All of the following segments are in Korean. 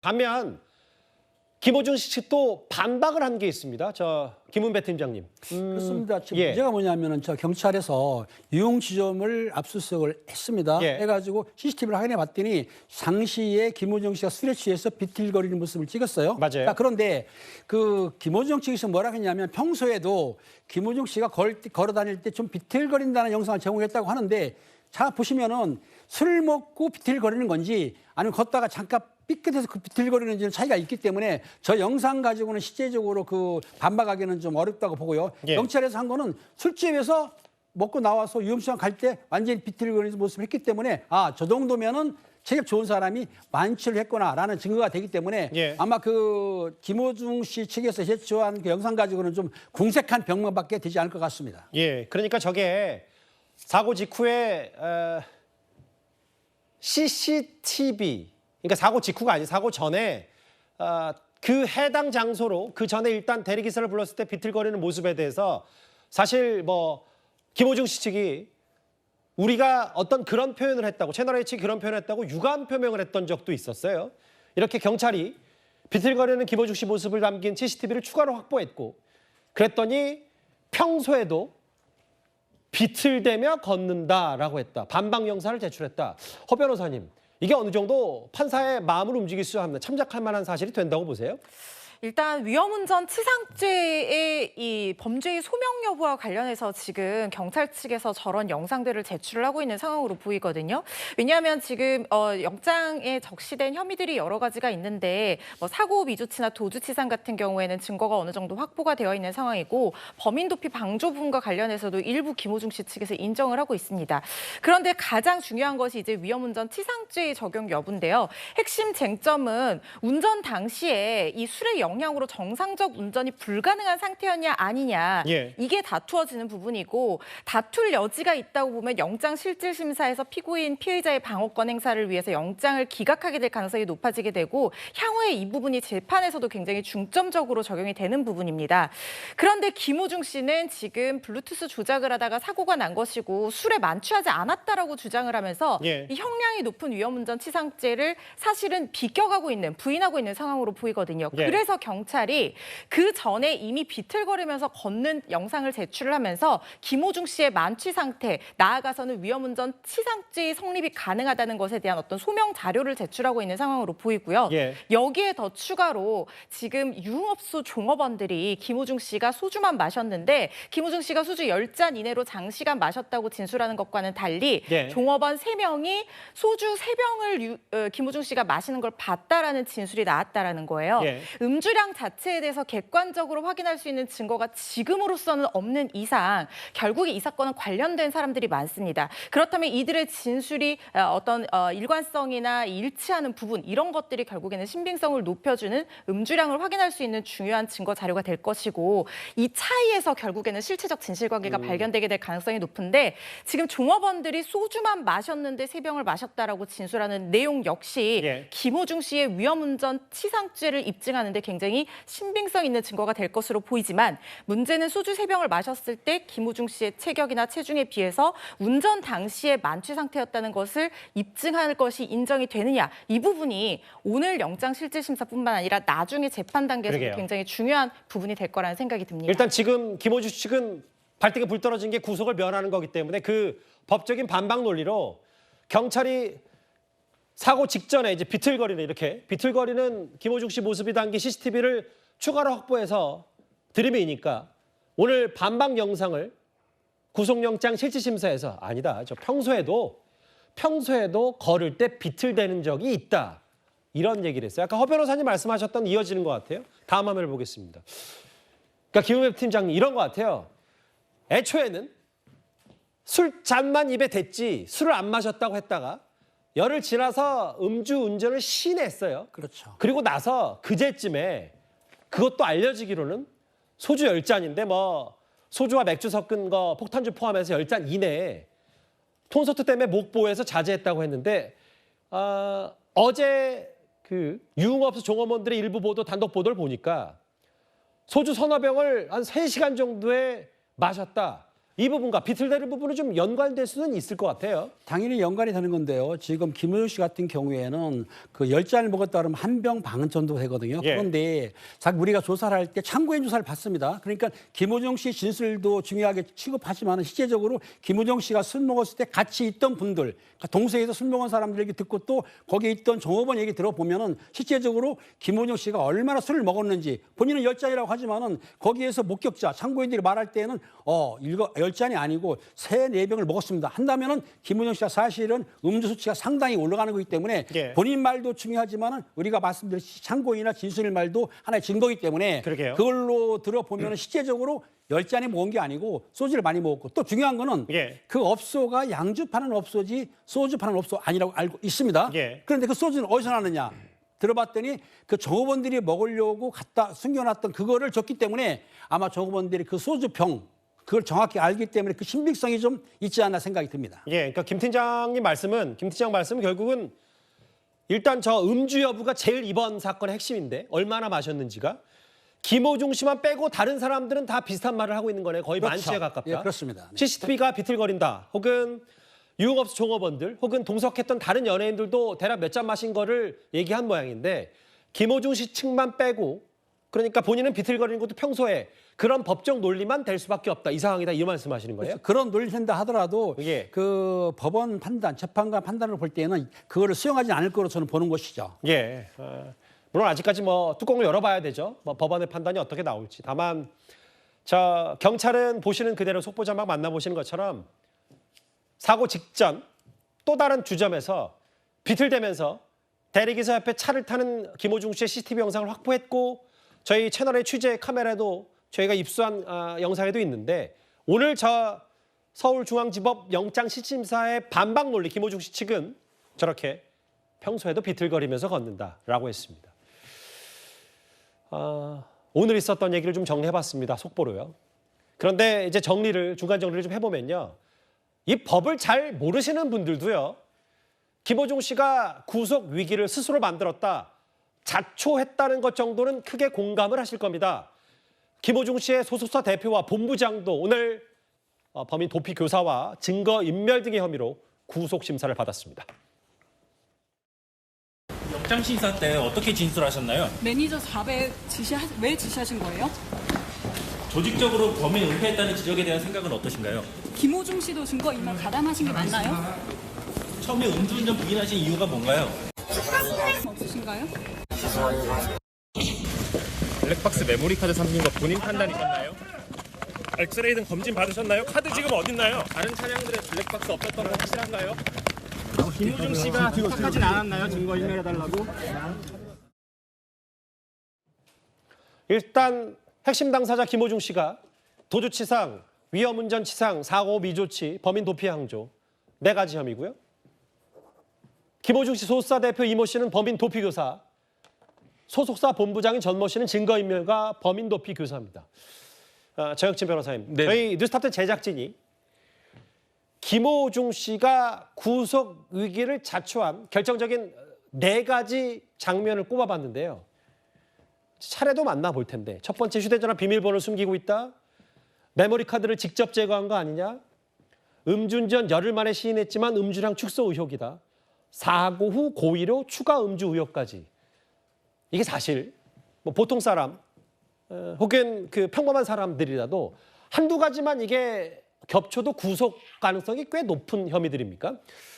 반면 김호중 씨 또 반박을 한 게 있습니다. 김은배 팀장님. 그렇습니다. 지금 예. 문제가 뭐냐면은 경찰에서 유흥 지점을 압수수색을 했습니다. 예. 해가지고 CCTV를 확인해 봤더니 상시에 김호중 씨가 술에 취해서 비틀거리는 모습을 찍었어요. 맞아요. 자, 그런데 그 김호중 측에서 뭐라 했냐면 평소에도 김호중 씨가 걸어 다닐 때 좀 비틀거린다는 영상을 제공했다고 하는데, 자 보시면은 술 먹고 비틀거리는 건지 아니면 걷다가 잠깐 삐끗해서 그 비틀거리는 차이가 있기 때문에 저 영상 가지고는 실제적으로 그 반박하기는 좀 어렵다고 보고요. 예. 경찰에서 한 거는 술집에서 먹고 나와서 유흥시장 갈 때 완전히 비틀거리는 모습을 했기 때문에 저 정도면은 체격 좋은 사람이 만취를 했구나라는 증거가 되기 때문에 예. 아마 그 김호중 씨 측에서 제출한 그 영상 가지고는 좀 궁색한 병명밖에 되지 않을 것 같습니다. 예, 그러니까 저게 사고 직후에 CCTV, 그러니까 사고 직후가 아니고 사고 전에 그 해당 장소로 그 전에 일단 대리기사를 불렀을 때 비틀거리는 모습에 대해서 사실 뭐 김호중 씨 측이 우리가 어떤 그런 표현을 했다고, 채널A 측이 그런 표현을 했다고 유감 표명을 했던 적도 있었어요. 이렇게 경찰이 비틀거리는 김호중 씨 모습을 담긴 CCTV를 추가로 확보했고, 그랬더니 평소에도 비틀대며 걷는다라고 했다. 반박 영상을 제출했다. 허 변호사님, 이게 어느 정도 판사의 마음을 움직일 수 있는 참작할 만한 사실이 된다고 보세요? 일단 위험운전 치상죄의 이 범죄의 소명 여부와 관련해서 지금 경찰 측에서 저런 영상들을 제출을 하고 있는 상황으로 보이거든요. 왜냐하면 지금 영장에 적시된 혐의들이 여러 가지가 있는데 사고 미조치나 도주치상 같은 경우에는 증거가 어느 정도 확보가 되어 있는 상황이고, 범인 도피 방조 부분과 관련해서도 일부 김호중 씨 측에서 인정을 하고 있습니다. 그런데 가장 중요한 것이 이제 위험운전 치상죄의 적용 여부인데요. 핵심 쟁점은 운전 당시에 이 술의 영향으로 정상적 운전이 불가능한 상태였냐 아니냐, 예. 이게 다투어지는 부분이고, 다툴 여지가 있다고 보면 영장 실질 심사에서 피고인 피의자의 방어권 행사를 위해서 영장을 기각하게 될 가능성이 높아지게 되고, 향후에 이 부분이 재판에서도 굉장히 중점적으로 적용이 되는 부분입니다. 그런데 김호중 씨는 지금 블루투스 조작을 하다가 사고가 난 것이고 술에 만취하지 않았다라고 주장을 하면서 예. 이 형량이 높은 위험운전 치상죄를 사실은 비껴가고 있는, 부인하고 있는 상황으로 보이거든요. 예. 그래서 경찰이 그 전에 이미 비틀거리면서 걷는 영상을 제출을 하면서 김호중 씨의 만취 상태, 나아가서는 위험운전 치상죄의 성립이 가능하다는 것에 대한 어떤 소명 자료를 제출하고 있는 상황으로 보이고요. 예. 여기에 더 추가로 지금 유흥업소 종업원들이 김호중 씨가 소주만 마셨는데, 김호중 씨가 소주 10잔 이내로 장시간 마셨다고 진술하는 것과는 달리 예. 종업원 3명이 소주 3병을 김호중 씨가 마시는 걸 봤다라는 진술이 나왔다라는 거예요. 예. 음주량 자체에 대해서 객관적으로 확인할 수 있는 증거가 지금으로서는 없는 이상 결국에 이 사건은 관련된 사람들이 많습니다. 그렇다면 이들의 진술이 어떤 일관성이나 일치하는 부분, 이런 것들이 결국에는 신빙성을 높여주는 음주량을 확인할 수 있는 중요한 증거 자료가 될 것이고, 이 차이에서 결국에는 실체적 진실관계가 발견되게 될 가능성이 높은데, 지금 종업원들이 소주만 마셨는데 3병을 마셨다라고 진술하는 내용 역시 예. 김호중 씨의 위험운전 치상죄를 입증하는 데 굉장히 신빙성 있는 증거가 될 것으로 보이지만, 문제는 소주 3병을 마셨을 때 김호중 씨의 체격이나 체중에 비해서 운전 당시에 만취 상태였다는 것을 입증할 것이 인정이 되느냐, 이 부분이 오늘 영장 실질 심사뿐만 아니라 나중에 재판 단계에서도 그러게요. 굉장히 중요한 부분이 될 거라는 생각이 듭니다. 일단 지금 김호중 측은 발등에 불 떨어진 게 구속을 면하는 거기 때문에 그 법적인 반박 논리로 경찰이 사고 직전에 이제 비틀거리는 김호중 씨 모습이 담긴 CCTV를 추가로 확보해서 들이미니까 오늘 반박 영상을 구속영장 실질심사에서 아니다, 저 평소에도 걸을 때 비틀대는 적이 있다, 이런 얘기를 했어요. 아까 허 변호사님 말씀하셨던 이어지는 것 같아요. 다음 화면을 보겠습니다. 그러니까 김은배 팀장님 이런 것 같아요. 애초에는 술잔만 입에 댔지 술을 안 마셨다고 했다가 열흘 지나서 음주운전을 시인했어요. 그렇죠. 그리고 나서 그제쯤에 그것도 알려지기로는 소주 10잔인데 소주와 맥주 섞은 거 폭탄주 포함해서 10잔 이내에 콘서트 때문에 목보에서 자제했다고 했는데, 어제 그 유흥업소 종업원들의 일부 보도, 단독 보도를 보니까 소주 서너 병을 한 3시간 정도에 마셨다. 이 부분과 비틀대는 부분은 좀 연관될 수는 있을 것 같아요. 당연히 연관이 되는 건데요. 지금 김호중 씨 같은 경우에는 그 10잔을 먹었다 그러면 한 병 반 정도 되거든요. 예. 그런데 우리가 조사를 할 때 참고인 조사를 받습니다. 그러니까 김호중 씨 진술도 중요하게 취급하지만 실제적으로 김호중 씨가 술 먹었을 때 같이 있던 분들, 그러니까 동세에서 술 먹은 사람들 얘기 듣고 또 거기에 있던 종업원 얘기 들어보면은 실제적으로 김호중 씨가 얼마나 술을 먹었는지 본인은 10잔이라고 하지만은 거기에서 목격자, 참고인들이 말할 때는 10잔이 아니고 3, 4병을 먹었습니다. 한다면은 김호중 씨가 사실은 음주 수치가 상당히 올라가는 거기 때문에 예. 본인 말도 중요하지만은 우리가 말씀드렸듯이 참고인이나 진술의 말도 하나의 증거이기 때문에 그러게요. 그걸로 들어보면은 실제적으로 10잔이 먹은 게 아니고 소주를 많이 먹었고 또 중요한 거는 예. 그 업소가 양주 파는 업소지 소주 파는 업소 아니라고 알고 있습니다. 예. 그런데 그 소주는 어디서 나느냐? 들어봤더니 그 종업원들이 먹으려고 갖다 숨겨놨던 그거를 줬기 때문에 아마 종업원들이 그 소주병 그걸 정확히 알기 때문에 그 신빙성이 좀 있지 않나 생각이 듭니다. 예, 그러니까 김 팀장 말씀은 결국은 일단 저 음주 여부가 제일 이번 사건의 핵심인데 얼마나 마셨는지가 김호중 씨만 빼고 다른 사람들은 다 비슷한 말을 하고 있는 거네. 거의 그렇죠. 만취에 가깝다. 예, 그렇습니다. 네. CCTV가 비틀거린다. 혹은 유흥업소 종업원들 혹은 동석했던 다른 연예인들도 대략 몇 잔 마신 거를 얘기한 모양인데 김호중 씨 측만 빼고 그러니까 본인은 비틀거리는 것도 평소에 그런 법적 논리만 될 수밖에 없다. 이 상황이다. 이 말씀하시는 거예요? 그런 논리를 한다 하더라도 예. 그 법원 판단, 재판관 판단을 볼 때는 그거를 수용하지 않을 거로 저는 보는 것이죠. 예. 물론 아직까지 뭐 뚜껑을 열어봐야 되죠. 뭐 법원의 판단이 어떻게 나올지. 다만 저 경찰은 보시는 그대로 속보자막 만나보시는 것처럼 사고 직전 또 다른 주점에서 비틀대면서 대리기사 옆에 차를 타는 김호중 씨의 CCTV 영상을 확보했고 저희 채널의 취재 카메라도 저희가 입수한 영상에도 있는데 오늘 저 서울중앙지법 영장실질심사의 반박 논리 김호중 씨 측은 저렇게 평소에도 비틀거리면서 걷는다라고 했습니다. 오늘 있었던 얘기를 좀 정리해봤습니다. 속보로요. 그런데 이제 중간 정리를 좀 해보면요. 이 법을 잘 모르시는 분들도요. 김호중 씨가 구속 위기를 스스로 만들었다. 자초했다는 것 정도는 크게 공감을 하실 겁니다. 김호중 씨의 소속사 대표와 본부장도 오늘 범인 도피 교사와 증거 인멸 등의 혐의로 구속 심사를 받았습니다. 영장 심사 때 어떻게 진술하셨나요? 매니저 400 왜 지시하신 거예요? 조직적으로 범인 은폐했다는 지적에 대한 생각은 어떠신가요? 김호중 씨도 증거 인멸 가담하신 게 맞나요? 처음에 음주운전 부인하신 이유가 뭔가요? 없으신가요? 블랙박스 메모리 카드 삼긴 거 본인 판단이셨나요? 엑스레이 등 검진 받으셨나요? 카드 지금 어딨나요? 다른 차량들의 블랙박스 없었던 건 확실한가요? 김호중 씨가 부탁하진 않았나요? 증거 인멸해달라고? 일단 핵심 당사자 김호중 씨가 도주치상, 위험운전치상, 사고 미조치, 범인 도피 항조 4가지 혐의고요. 김호중 씨 소속사 대표 이모 씨는 범인 도피 교사, 소속사 본부장인 전모 씨는 증거인멸과 범인 도피 교사입니다. 정혁진 변호사님, 네. 저희 뉴스타트 제작진이 김호중 씨가 구속 위기를 자초한 결정적인 4가지 장면을 꼽아봤는데요. 차례도 만나볼 텐데 첫 번째 휴대전화 비밀번호를 숨기고 있다. 메모리 카드를 직접 제거한 거 아니냐. 음주운전 열흘 만에 시인했지만 음주량 축소 의혹이다. 사고 후 고의로 추가 음주 의혹까지. 이게 사실 뭐 보통 사람 혹은 그 평범한 사람들이라도 한두 가지만 이게 겹쳐도 구속 가능성이 꽤 높은 혐의들입니까?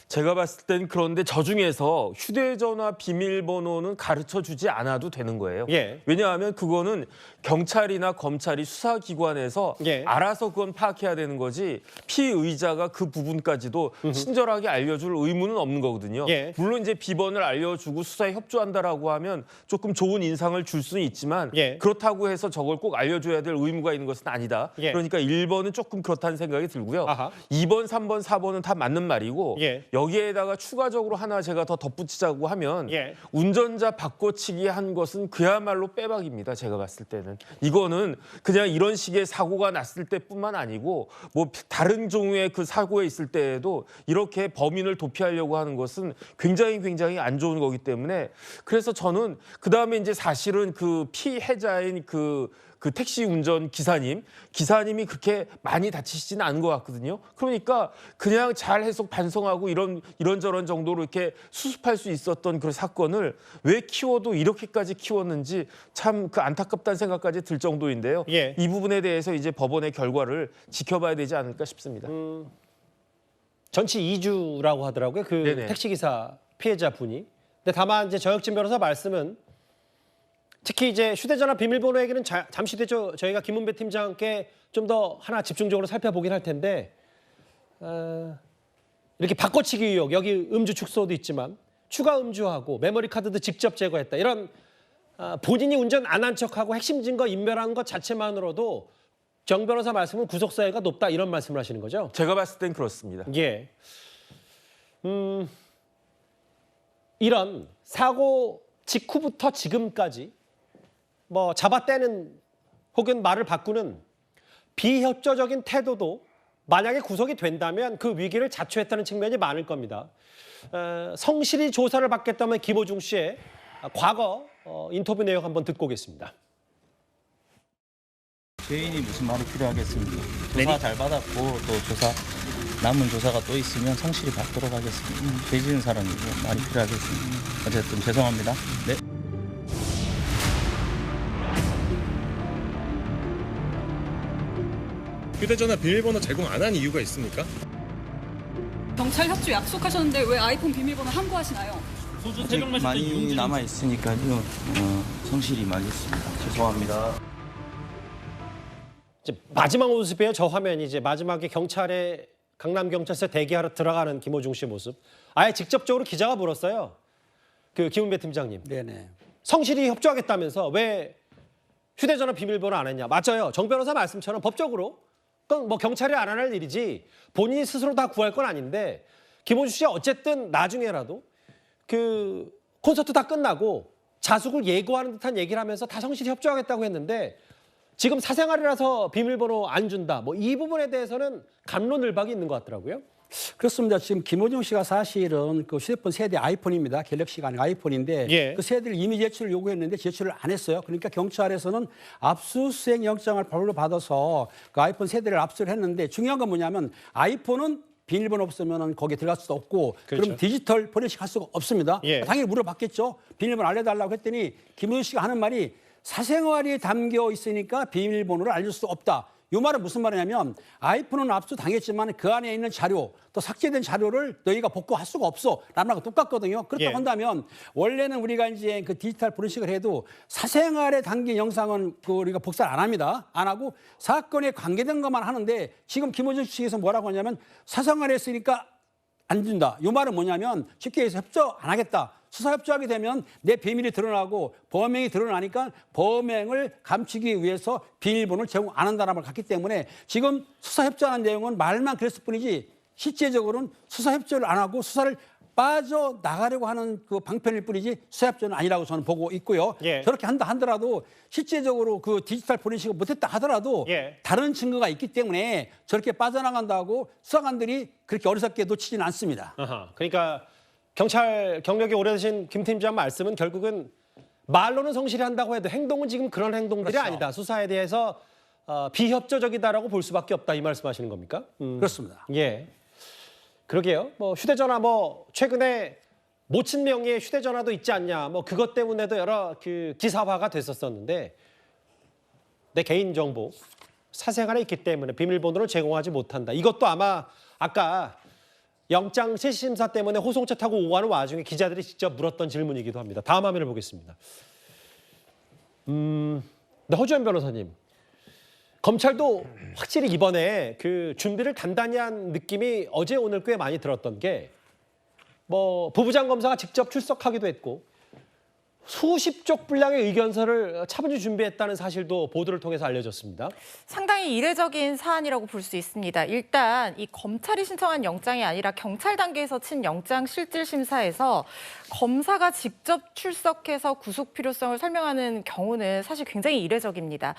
제가 봤을 땐 그런데 저 중에서 휴대전화 비밀번호는 가르쳐주지 않아도 되는 거예요. 예. 왜냐하면 그거는 경찰이나 검찰이 수사기관에서 예. 알아서 그건 파악해야 되는 거지 피의자가 그 부분까지도 친절하게 알려줄 의무는 없는 거거든요. 예. 물론 이제 비번을 알려주고 수사에 협조한다라고 하면 조금 좋은 인상을 줄 수는 있지만 예. 그렇다고 해서 저걸 꼭 알려줘야 될 의무가 있는 것은 아니다. 예. 그러니까 1번은 조금 그렇다는 생각이 들고요. 아하. 2번, 3번, 4번은 다 맞는 말이고 예. 여기에다가 추가적으로 하나 제가 더 덧붙이자고 하면 예. 운전자 바꿔치기 한 것은 그야말로 빼박입니다. 제가 봤을 때는. 이거는 그냥 이런 식의 사고가 났을 때뿐만 아니고 뭐 다른 종류의 그 사고에 있을 때에도 이렇게 범인을 도피하려고 하는 것은 굉장히 안 좋은 거기 때문에 그래서 저는 그다음에 이제 사실은 그 피해자인 그 그 택시 운전 기사님이 그렇게 많이 다치시지는 않은 것 같거든요. 그러니까 그냥 잘 해석 반성하고 이런저런 정도로 이렇게 수습할 수 있었던 그 사건을 왜 키워도 이렇게까지 키웠는지 참 그 안타깝다는 생각까지 들 정도인데요. 예. 이 부분에 대해서 이제 법원의 결과를 지켜봐야 되지 않을까 싶습니다. 전치 2주라고 하더라고요. 그 네네. 택시기사 피해자분이. 근데 다만 이제 정혁진 변호사 말씀은 특히 이제 휴대전화 비밀번호 얘기는 잠시 뒤에 저희가 김은배 팀장께 좀 더 하나 집중적으로 살펴보긴 할 텐데 이렇게 바꿔치기 의혹, 여기 음주 축소도 있지만 추가 음주하고 메모리 카드도 직접 제거했다. 이런 본인이 운전 안 한 척하고 핵심 증거 인멸한 것 자체만으로도 정 변호사 말씀은 구속사유가 높다 이런 말씀을 하시는 거죠? 제가 봤을 땐 그렇습니다. 예. 이런 사고 직후부터 지금까지 뭐 잡아떼는 혹은 말을 바꾸는 비협조적인 태도도 만약에 구속이 된다면 그 위기를 자초했다는 측면이 많을 겁니다. 성실히 조사를 받겠다면 김호중 씨의 과거 인터뷰 내용 한번 듣고 오겠습니다. 죄인이 무슨 말이 필요하겠습니까? 조사 잘 받았고 또 남은 조사가 또 있으면 성실히 받도록 하겠습니다. 죄 지은 사람이고 말이 필요하겠습니다. 어쨌든 죄송합니다. 네. 휴대전화 비밀번호 제공 안 한 이유가 있습니까? 경찰 협조 약속하셨는데 왜 아이폰 비밀번호 함구하시나요? 소주 새벽 마실 때 많이 윤진 남아 있으니까요. 성실히 말겠습니다. 죄송합니다. 이제 마지막 모습이에요. 저 화면이 이제 마지막에 경찰에 강남 경찰서 대기하러 들어가는 김호중 씨 모습. 아예 직접적으로 기자가 물었어요. 그 김은배 팀장님. 네네. 성실히 협조하겠다면서 왜 휴대전화 비밀번호 안 했냐? 맞아요. 정 변호사 말씀처럼 법적으로 그건 뭐 경찰이 안 할 일이지 본인이 스스로 다 구할 건 아닌데 김호중 씨 어쨌든 나중에라도 그 콘서트 다 끝나고 자숙을 예고하는 듯한 얘기를 하면서 다 성실히 협조하겠다고 했는데 지금 사생활이라서 비밀번호 안 준다. 뭐 이 부분에 대해서는 갑론을박이 있는 것 같더라고요. 그렇습니다. 지금 김호중 씨가 사실은 그 휴대폰 세대 아이폰입니다. 갤럭시가 아니라 아이폰인데 예. 그 세대를 이미 제출을 요구했는데 제출을 안 했어요. 그러니까 경찰에서는 압수수색 영장을 발로 받아서 그 아이폰 세대를 압수를 했는데 중요한 건 뭐냐면 아이폰은 비밀번호 없으면 거기에 들어갈 수도 없고 그렇죠. 그럼 디지털 포렌식 할 수가 없습니다. 예. 당연히 물어봤겠죠. 비밀번호 알려달라고 했더니 김호중 씨가 하는 말이 사생활이 담겨 있으니까 비밀번호를 알릴 수 없다. 이 말은 무슨 말이냐면 아이폰은 압수 당했지만 그 안에 있는 자료 또 삭제된 자료를 너희가 복구할 수가 없어. 라는 말과 똑같거든요. 그렇다고 예. 한다면 원래는 우리가 이제 그 디지털 포렌식을 해도 사생활에 담긴 영상은 그 우리가 복사를 안 합니다. 안 하고 사건에 관계된 것만 하는데 지금 김호중 측에서 뭐라고 하냐면 사생활에 했으니까 안 준다. 이 말은 뭐냐면 쉽게 해서 협조 안 하겠다. 수사 협조하게 되면 내 비밀이 드러나고 범행이 드러나니까 범행을 감추기 위해서 비밀번호를 제공 안 한다는 걸 갖기 때문에 지금 수사 협조하는 내용은 말만 그랬을 뿐이지 실제적으로는 수사 협조를 안 하고 수사를 빠져나가려고 하는 그 방편일 뿐이지 수사 협조는 아니라고 저는 보고 있고요. 예. 저렇게 한다 하더라도 실제적으로 그 디지털 포렌식을 못했다 하더라도 예. 다른 증거가 있기 때문에 저렇게 빠져나간다고 수사관들이 그렇게 어리석게 놓치지는 않습니다. 아하, 그러니까 경찰 경력이 오래되신 김 팀장 말씀은 결국은 말로는 성실히 한다고 해도 행동은 지금 그런 행동들이 그렇죠. 아니다. 수사에 대해서 비협조적이다라고 볼 수밖에 없다 이 말씀하시는 겁니까? 그렇습니다. 예. 그러게요. 뭐 휴대전화 뭐 최근에 모친 명의의 휴대전화도 있지 않냐. 뭐 그것 때문에도 여러 그 기사화가 됐었었는데 내 개인 정보 사생활에 있기 때문에 비밀번호를 제공하지 못한다. 이것도 아마 아까 영장 실시심사 때문에 호송차 타고 오가는 와중에 기자들이 직접 물었던 질문이기도 합니다. 다음 화면을 보겠습니다. 네, 허주현 변호사님. 검찰도 확실히 이번에 그 준비를 단단히 한 느낌이 어제 오늘 꽤 많이 들었던 게 뭐 부부장 검사가 직접 출석하기도 했고 수십 쪽 분량의 의견서를 차분히 준비했다는 사실도 보도를 통해서 알려졌습니다. 상당히 이례적인 사안이라고 볼 수 있습니다. 일단 이 검찰이 신청한 영장이 아니라 경찰 단계에서 친 영장 실질 심사에서 검사가 직접 출석해서 구속 필요성을 설명하는 경우는 사실 굉장히 이례적입니다.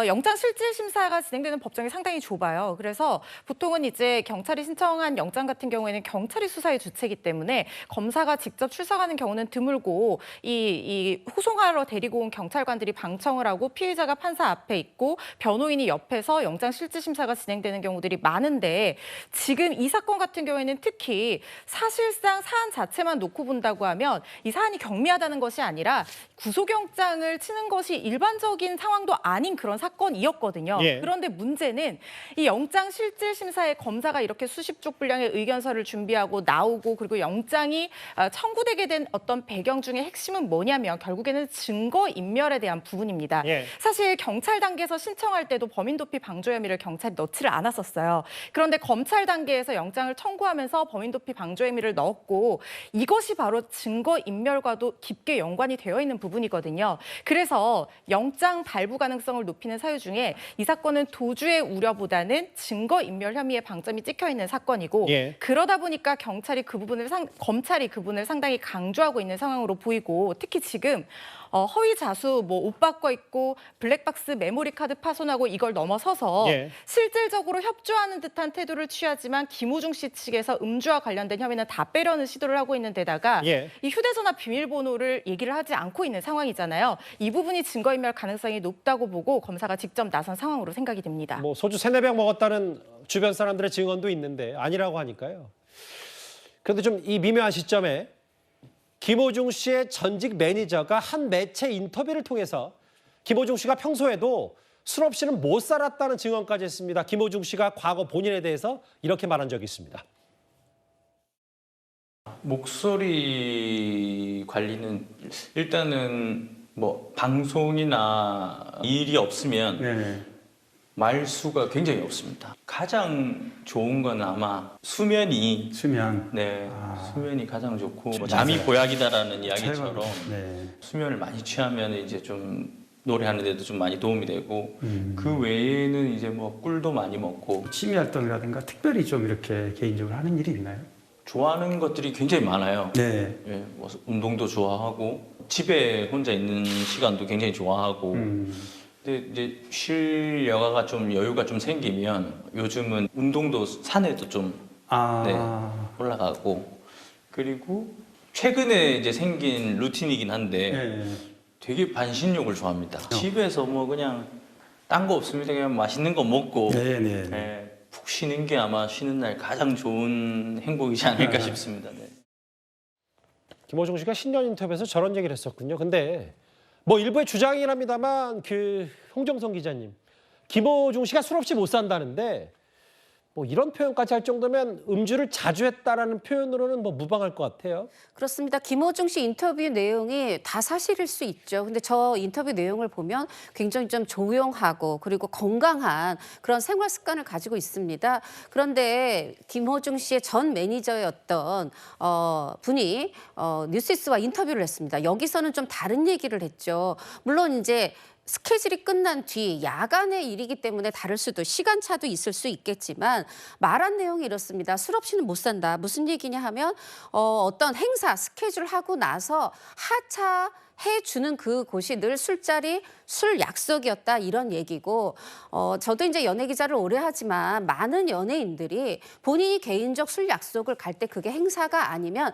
영장 실질 심사가 진행되는 법정이 상당히 좁아요. 그래서 보통은 이제 경찰이 신청한 영장 같은 경우에는 경찰이 수사의 주체이기 때문에 검사가 직접 출석하는 경우는 드물고 이 이 호송하러 데리고 온 경찰관들이 방청을 하고 피해자가 판사 앞에 있고 변호인이 옆에서 영장 실질 심사가 진행되는 경우들이 많은데 지금 이 사건 같은 경우에는 특히 사실상 사안 자체만 놓고 본다고 하면 이 사안이 경미하다는 것이 아니라 구속영장을 치는 것이 일반적인 상황도 아닌 그런 사건이었거든요. 예. 그런데 문제는 이 영장 실질 심사에 검사가 이렇게 수십 쪽 분량의 의견서를 준비하고 나오고 그리고 영장이 청구되게 된 어떤 배경 중에 핵심은 뭐냐면 결국에는 증거인멸에 대한 부분입니다. 예. 사실 경찰 단계에서 신청할 때도 범인 도피 방조 혐의를 경찰이 넣지를 않았었어요. 그런데 검찰 단계에서 영장을 청구하면서 범인 도피 방조 혐의를 넣었고 이것이 바로 증거인멸과도 깊게 연관이 되어 있는 부분이거든요. 그래서 영장 발부 가능성을 높이는 사유 중에 이 사건은 도주의 우려보다는 증거인멸 혐의의 방점이 찍혀 있는 사건이고 예. 그러다 보니까 검찰이 그 부분을 상당히 강조하고 있는 상황으로 보이고 특히 지금 허위 자수, 옷 바꿔 입고 블랙박스 메모리 카드 파손하고 이걸 넘어서서 예. 실질적으로 협조하는 듯한 태도를 취하지만 김호중 씨 측에서 음주와 관련된 혐의는 다 빼려는 시도를 하고 있는 데다가 예. 이 휴대전화 비밀번호를 얘기를 하지 않고 있는 상황이잖아요. 이 부분이 증거인멸 가능성이 높다고 보고 검사가 직접 나선 상황으로 생각이 됩니다. 뭐 소주 3-4병 먹었다는 주변 사람들의 증언도 있는데 아니라고 하니까요. 그런데 좀 이 미묘한 시점에 김호중 씨의 전직 매니저가 한 매체 인터뷰를 통해서 김호중 씨가 평소에도 술 없이는 못 살았다는 증언까지 했습니다. 김호중 씨가 과거 본인에 대해서 이렇게 말한 적이 있습니다. 목소리 관리는 일단은 뭐 방송이나 일이 없으면 네. 말수가 굉장히 없습니다. 가장 좋은 건 아마 수면이 수면. 네 아. 수면이 가장 좋고 뭐 잠이 보약이다라는 이야기처럼 네. 수면을 많이 취하면 이제 좀 노래하는데도 좀 많이 도움이 되고 그 외에는 이제 뭐 꿀도 많이 먹고 취미 활동이라든가 특별히 좀 이렇게 개인적으로 하는 일이 있나요? 좋아하는 것들이 굉장히 많아요. 네. 예, 뭐 운동도 좋아하고 집에 혼자 있는 시간도 굉장히 좋아하고 근데 이제 쉴 여가가 좀 여유가 좀 생기면 요즘은 운동도 산에도 좀 올라가고 그리고 최근에 이제 생긴 루틴이긴 한데 네. 되게 반신욕을 좋아합니다. 집에서 뭐 그냥 딴 거 없으면 그냥 맛있는 거 먹고 네. 예, 푹 쉬는 게 아마 쉬는 날 가장 좋은 행복이지 않을까 싶습니다. 네. 김호중 씨가 신년 인터뷰에서 저런 얘기를 했었군요. 근데 뭐 일부의 주장이긴 합니다만 그 홍정성 기자님, 김호중 씨가 술 없이 못 산다는데 뭐 이런 표현까지 할 정도면 음주를 자주 했다라는 표현으로는 뭐 무방할 것 같아요. 그렇습니다. 김호중 씨 인터뷰 내용이 다 사실일 수 있죠. 근데 저 인터뷰 내용을 보면 굉장히 좀 조용하고 그리고 건강한 그런 생활 습관을 가지고 있습니다. 그런데 김호중 씨의 전 매니저였던 분이 뉴시스와 인터뷰를 했습니다. 여기서는 좀 다른 얘기를 했죠. 물론 이제 스케줄이 끝난 뒤 야간의 일이기 때문에 다를 수도 시간차도 있을 수 있겠지만 말한 내용이 이렇습니다. 술 없이는 못 산다. 무슨 얘기냐 하면 어떤 행사 스케줄 하고 나서 하차해주는 그곳이 늘 술자리, 술 약속이었다 이런 얘기고 저도 이제 연예 기자를 오래 하지만 많은 연예인들이 본인이 개인적 술 약속을 갈 때 그게 행사가 아니면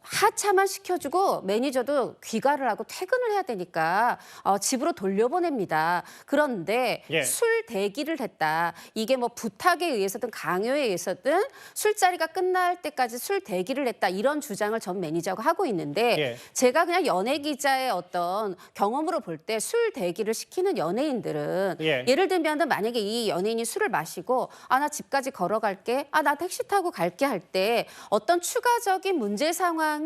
하차만 시켜주고 매니저도 귀가를 하고 퇴근을 해야 되니까 집으로 돌려보냅니다. 그런데 예. 술 대기를 했다. 이게 뭐 부탁에 의해서든 강요에 의해서든 술자리가 끝날 때까지 술 대기를 했다. 이런 주장을 전 매니저가 하고 있는데 예. 제가 그냥 연예 기자의 어떤 경험으로 볼 때 술 대기를 시키는 연예인들은 예. 예를 들면 만약에 이 연예인이 술을 마시고 나 집까지 걸어갈게. 나 택시 타고 갈게 할 때 어떤 추가적인 문제 상황이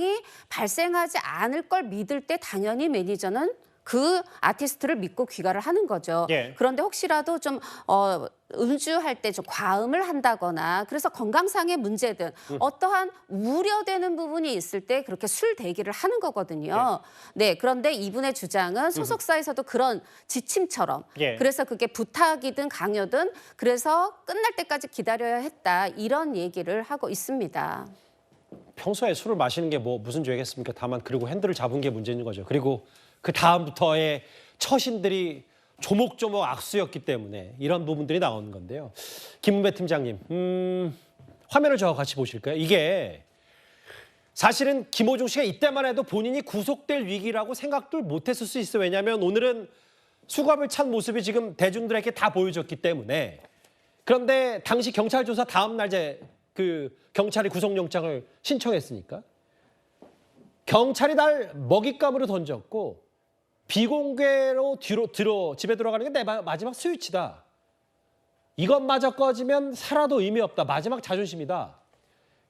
발생하지 않을 걸 믿을 때 당연히 매니저는 그 아티스트를 믿고 귀가를 하는 거죠. 예. 그런데 혹시라도 좀 음주할 때 좀 과음을 한다거나 그래서 건강상의 문제든 어떠한 우려되는 부분이 있을 때 그렇게 술 대기를 하는 거거든요. 네, 그런데 이분의 주장은 소속사에서도 그런 지침처럼 예. 그래서 그게 부탁이든 강요든 그래서 끝날 때까지 기다려야 했다 이런 얘기를 하고 있습니다. 평소에 술을 마시는 게 뭐 무슨 죄겠습니까? 다만 그리고 핸들을 잡은 게 문제인 거죠. 그리고 그 다음부터의 처신들이 조목조목 악수였기 때문에 이런 부분들이 나오는 건데요. 김은배 팀장님, 화면을 저와 같이 보실까요? 이게 사실은 김호중 씨가 이때만 해도 본인이 구속될 위기라고 생각도 못했을 수 있어요. 왜냐하면 오늘은 수갑을 찬 모습이 지금 대중들에게 다 보여줬기 때문에. 그런데 당시 경찰 조사 다음 날 그 경찰이 구속영장을 신청했으니까 경찰이 날 먹잇감으로 던졌고 비공개로 뒤로 집에 들어가는 게 내 마지막 스위치다. 이것마저 꺼지면 살아도 의미 없다. 마지막 자존심이다.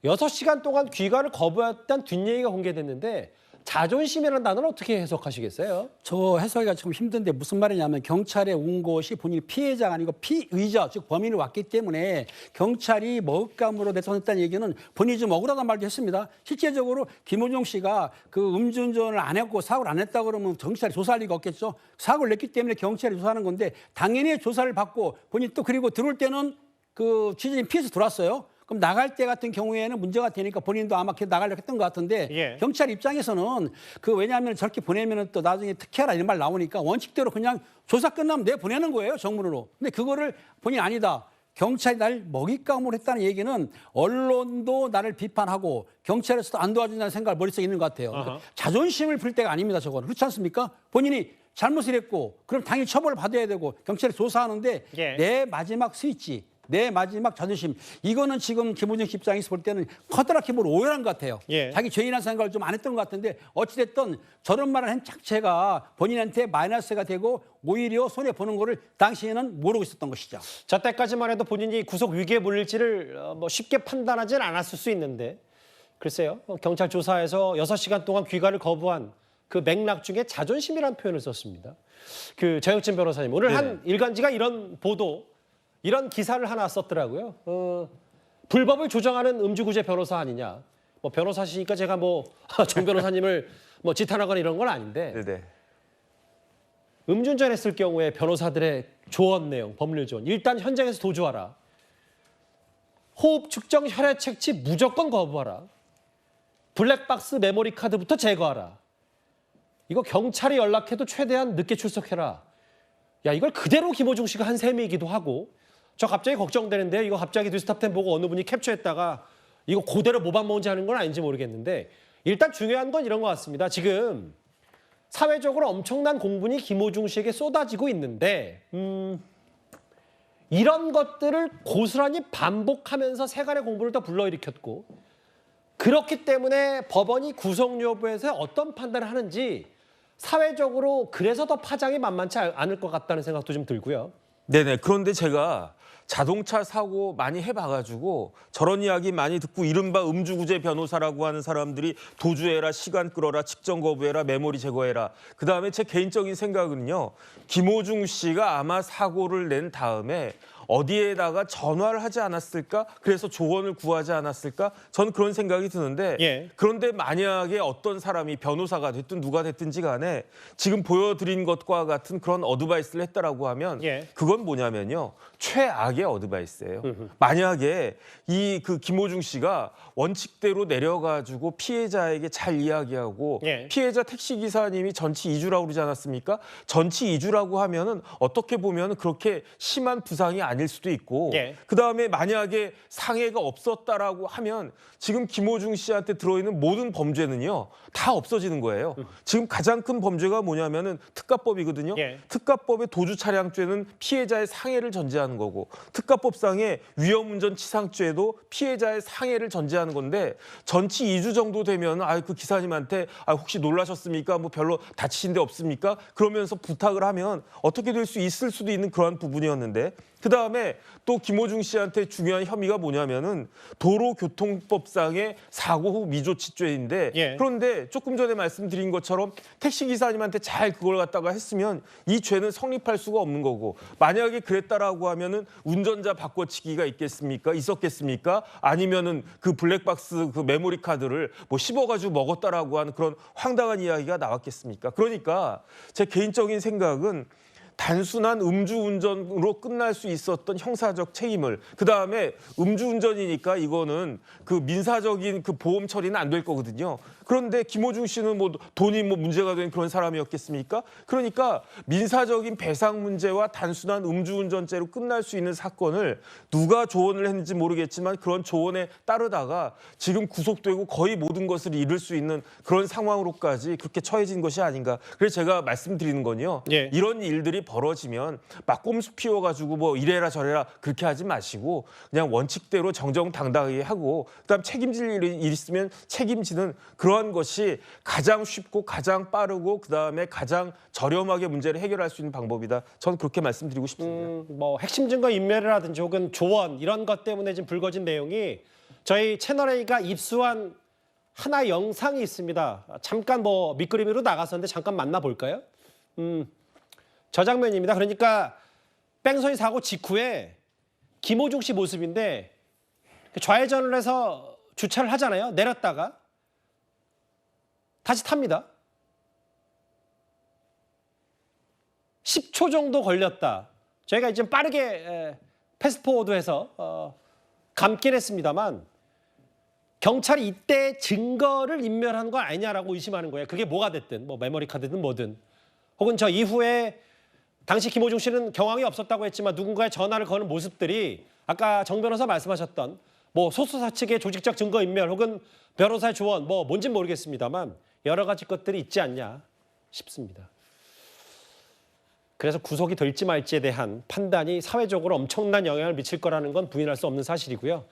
6시간 동안 귀가를 거부했다는 뒷얘기가 공개됐는데 자존심이라는 단어는 어떻게 해석하시겠어요? 저 해석하기가 좀 힘든데 무슨 말이냐면 경찰에 온 것이 본인이 피해자가 아니고 피의자, 즉 범인이 왔기 때문에 경찰이 먹잇감으로 내ton했다는 얘기는 본인이 좀 억울하다는 말도 했습니다. 실제적으로 김호중 씨가 그 음주운전을 안 했고 사고를 안 했다 그러면 경찰이 조사할 리가 없겠죠. 사고를 냈기 때문에 경찰이 조사하는 건데 당연히 조사를 받고 본인이 또 그리고 들어올 때는 그 취재진 피해서 들어왔어요. 그럼 나갈 때 같은 경우에는 문제가 되니까 본인도 아마 나가려고 했던 것 같은데 예. 경찰 입장에서는 그 왜냐하면 저렇게 보내면은 또 나중에 특혜라 이런 말 나오니까 원칙대로 그냥 조사 끝나면 내보내는 거예요, 정문으로. 근데 그거를 본인이 아니다. 경찰이 날 먹잇감으로 했다는 얘기는 언론도 나를 비판하고 경찰에서도 안 도와준다는 생각이 머릿속에 있는 것 같아요. 그러니까 자존심을 풀 때가 아닙니다, 저거는. 그렇지 않습니까? 본인이 잘못을 했고 그럼 당연히 처벌을 받아야 되고 경찰이 조사하는데 예. 내 마지막 스위치, 내 마지막 자존심, 이거는 지금 김호중 씨 입장에서 볼 때는 커다랗게 뭘 오해한 것 같아요. 예. 자기 죄인한 생각을 좀 안 했던 것 같은데 어찌됐든 저런 말을 한 자체가 본인한테 마이너스가 되고 오히려 손해보는 거를 당시에는 모르고 있었던 것이죠. 저 때까지만 해도 본인이 구속 위기에 몰릴지를 뭐 쉽게 판단하지는 않았을 수 있는데 글쎄요. 경찰 조사에서 6시간 동안 귀가를 거부한 그 맥락 중에 자존심이라는 표현을 썼습니다. 그 정혁진 변호사님, 오늘 한 일간지가 이런 보도, 이런 기사를 하나 썼더라고요. 불법을 조정하는 음주구제 변호사 아니냐. 뭐 변호사시니까 제가 뭐 정 변호사님을 뭐 지탄하거나 이런 건 아닌데 네네. 음주운전했을 경우에 변호사들의 조언 내용, 법률 조언. 일단 현장에서 도주하라. 호흡 측정 혈액 채취 무조건 거부하라. 블랙박스 메모리 카드부터 제거하라. 이거 경찰이 연락해도 최대한 늦게 출석해라. 야, 이걸 그대로 김호중 씨가 한 셈이기도 하고 저 갑자기 걱정되는데요. 이거 갑자기 뉴스탑10 보고 어느 분이 캡처했다가 이거 그대로 모반모은지 하는 건 아닌지 모르겠는데 일단 중요한 건 이런 것 같습니다. 지금 사회적으로 엄청난 공분이 김호중 씨에게 쏟아지고 있는데 이런 것들을 고스란히 반복하면서 세간의 공분을 더 불러일으켰고 그렇기 때문에 법원이 구속 여부에서 어떤 판단을 하는지 사회적으로 그래서 더 파장이 만만치 않을 것 같다는 생각도 좀 들고요. 네네. 그런데 제가 자동차 사고 많이 해봐가지고 저런 이야기 많이 듣고 이른바 음주구제 변호사라고 하는 사람들이 도주해라, 시간 끌어라, 측정 거부해라, 메모리 제거해라. 그다음에 제 개인적인 생각은요. 김호중 씨가 아마 사고를 낸 다음에 어디에다가 전화를 하지 않았을까? 그래서 조언을 구하지 않았을까? 저는 그런 생각이 드는데 예. 그런데 만약에 어떤 사람이 변호사가 됐든 누가 됐든지 간에 지금 보여드린 것과 같은 그런 어드바이스를 했다라고 하면 예. 그건 뭐냐면요. 최악의 어드바이스예요. 만약에 그 김호중 씨가 원칙대로 내려가지고 피해자에게 잘 이야기하고 예. 피해자 택시기사님이 전치 2주라고 그러지 않았습니까? 전치 2주라고 하면은 어떻게 보면 그렇게 심한 부상이 아닐 수도 있고 예. 그다음에 만약에 상해가 없었다라고 하면 지금 김호중 씨한테 들어있는 모든 범죄는요. 다 없어지는 거예요. 지금 가장 큰 범죄가 뭐냐면은 특가법이거든요. 예. 특가법의 도주 차량죄는 피해자의 상해를 전제하는 거고 특가법상의 위험운전 치상죄도 피해자의 상해를 전제하는 건데 전치 2주 정도 되면 그 기사님한테 혹시 놀라셨습니까? 뭐 별로 다치신 데 없습니까? 그러면서 부탁을 하면 어떻게 될 수 있을 수도 있는 그러한 부분이었는데 그다음에 또 김호중 씨한테 중요한 혐의가 뭐냐면은 도로교통법상의 사고 후 미조치죄인데 예. 그런데 조금 전에 말씀드린 것처럼 택시기사님한테 잘 그걸 갖다가 했으면 이 죄는 성립할 수가 없는 거고 만약에 그랬다라고 하면은 운전자 바꿔치기가 있었겠습니까? 아니면은 그 블랙박스 그 메모리 카드를 뭐 씹어가지고 먹었다라고 하는 그런 황당한 이야기가 나왔겠습니까? 그러니까 제 개인적인 생각은 단순한 음주운전으로 끝날 수 있었던 형사적 책임을, 그다음에 음주운전이니까 이거는 그 민사적인 그 보험 처리는 안 될 거거든요. 그런데 김호중 씨는 뭐 돈이 뭐 문제가 된 그런 사람이었겠습니까? 그러니까 민사적인 배상 문제와 단순한 음주운전죄로 끝날 수 있는 사건을 누가 조언을 했는지 모르겠지만 그런 조언에 따르다가 지금 구속되고 거의 모든 것을 잃을 수 있는 그런 상황으로까지 그렇게 처해진 것이 아닌가. 그래서 제가 말씀드리는 건요. 예. 이런 일들이 벌어지면 막 꼼수 피워가지고 뭐 이래라 저래라 그렇게 하지 마시고 그냥 원칙대로 정정당당하게 하고 그다음 책임질 일이 있으면 책임지는 그러한 것이 가장 쉽고 가장 빠르고 그다음에 가장 저렴하게 문제를 해결할 수 있는 방법이다. 저는 그렇게 말씀드리고 싶습니다. 뭐 핵심 증거 인멸이라든지 혹은 조언 이런 것 때문에 지금 불거진 내용이 저희 채널A가 입수한 하나의 영상이 있습니다. 잠깐 뭐 밑그림으로 나갔었는데 잠깐 만나볼까요? 저 장면입니다. 그러니까 뺑소니 사고 직후에 김호중 씨 모습인데 좌회전을 해서 주차를 하잖아요. 내렸다가 다시 탑니다. 10초 정도 걸렸다. 저희가 이제 빠르게 패스트포워드해서 감긴 했습니다만 경찰이 이때 증거를 인멸한 거 아니냐라고 의심하는 거예요. 그게 뭐가 됐든 뭐 메모리 카드든 뭐든 혹은 저 이후에 당시 김호중 씨는 경황이 없었다고 했지만 누군가의 전화를 거는 모습들이 아까 정 변호사 말씀하셨던 뭐 소수사 측의 조직적 증거 인멸 혹은 변호사의 조언 뭐 뭔진 모르겠습니다만 여러 가지 것들이 있지 않냐 싶습니다. 그래서 구속이 될지 말지에 대한 판단이 사회적으로 엄청난 영향을 미칠 거라는 건 부인할 수 없는 사실이고요.